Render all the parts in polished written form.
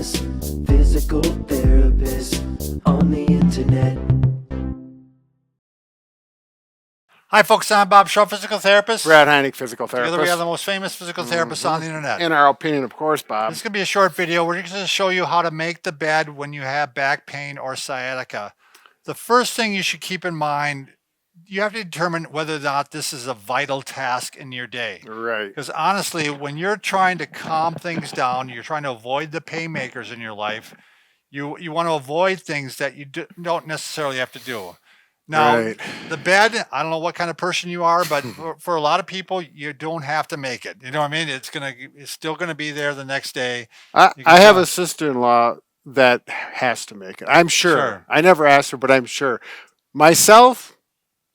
therapist, physical therapist on the internet. Hi folks, I'm Bob Shaw, physical therapist. Brad Heineck, physical therapist. Together we are the most famous physical therapists on the internet. In our opinion, of course, Bob. This is going to be a short video. We're just going to show you how to make the bed when you have back pain or sciatica. The first thing you should keep in mind, you have to determine whether or not this is a vital task in your day. Right. Because honestly, when you're trying to calm things down, you're trying to avoid the pain makers in your life, you want to avoid things that you don't necessarily have to do. Now, Right. the bed, I don't know what kind of person you are, but for a lot of people, you don't have to make it. You know what I mean? It's still gonna be there the next day. I have a sister-in-law that has to make it. I'm sure. I never asked her, but I'm sure. Myself,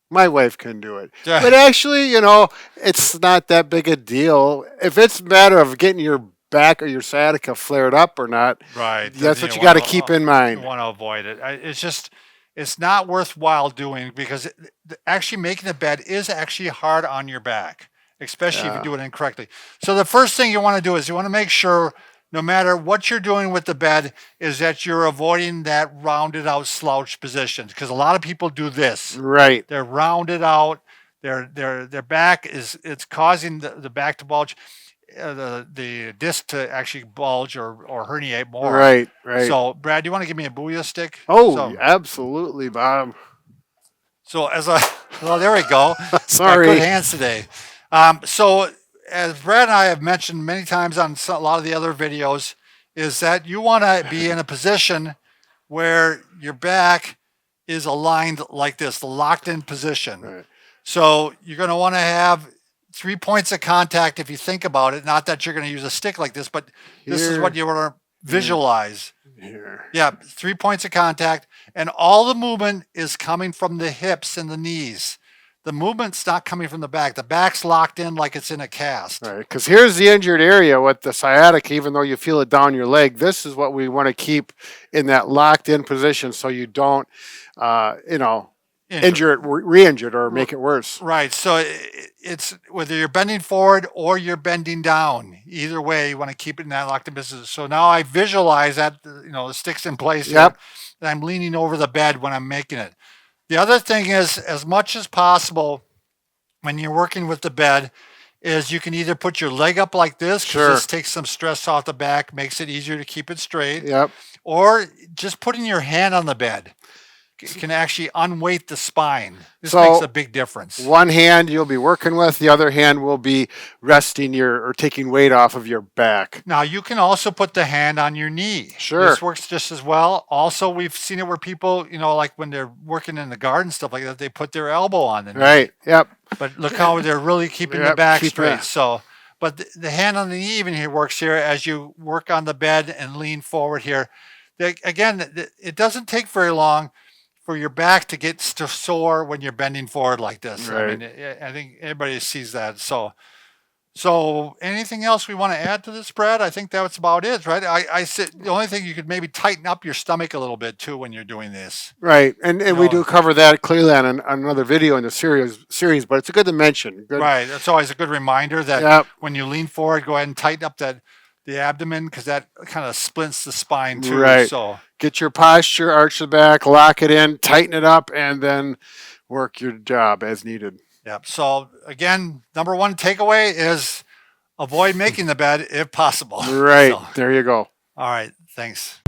my wife can do it. Yeah. But actually, you know, it's not that big a deal. If it's a matter of getting your back or your sciatica flared up or not, Right. that's what you got to keep in mind. You want to avoid it. It's not worthwhile doing because actually making a bed is actually hard on your back, especially if you do it incorrectly. So the first thing you want to do is you want to make sure no matter what you're doing with the bed is that you're avoiding that rounded out slouch position because a lot of people do this. Right. They're rounded out. Their back it's causing the back to bulge. The disc to actually bulge or herniate more. Right, right. So, Brad, do you want to give me a booyah stick? Oh, absolutely, Bob. So, well, there we go. Sorry. Got good hands today. So, as Brad and I have mentioned many times on a lot of the other videos, is that you want to be in a position where your back is aligned like this, the locked-in position. Right. So, you're going to want to have 3 points of contact if you think about it. Not that you're going to use a stick like this, but this is what you want to visualize. Here. Yeah, 3 points of contact. And all the movement is coming from the hips and the knees. The movement's not coming from the back. The back's locked in like it's in a cast. Right, because here's the injured area with the sciatica, even though you feel it down your leg. This is what we want to keep in that locked in position so you don't, injure it, re-injure it, or make it worse. Right. So it's whether you're bending forward or you're bending down. Either way, you want to keep it in that locked in position. So now I visualize that, the stick's in place. Yep. And I'm leaning over the bed when I'm making it. The other thing is, as much as possible, when you're working with the bed, is you can either put your leg up like this, because this takes some stress off the back, makes it easier to keep it straight. Yep. Or just putting your hand on the bed can actually unweight the spine. This So, makes a big difference. One hand you'll be working with, the other hand will be resting or taking weight off of your back. Now you can also put the hand on your knee. Sure. This works just as well. Also, we've seen it where people, like when they're working in the garden, stuff like that, they put their elbow on the knee. Right. Yep. But look how they're really keeping the back straight. So, but the hand on the knee even here works here as you work on the bed and lean forward here. Again, it doesn't take very long for your back to get sore when you're bending forward like this. Right. I mean, I think everybody sees that. So anything else we want to add to this, Brad? I think that's about it, right? I said the only thing you could maybe tighten up your stomach a little bit too when you're doing this. Right, and we do cover that clearly on another video in the series, but it's a good to mention. Good. Right, it's always a good reminder that when you lean forward, go ahead and tighten up the abdomen because that kind of splints the spine too. Right. So get your posture, arch the back, lock it in, tighten it up, and then work your job as needed. Yep. So again, number one takeaway is avoid making the bed if possible. Right. So, there you go. all right. Thanks.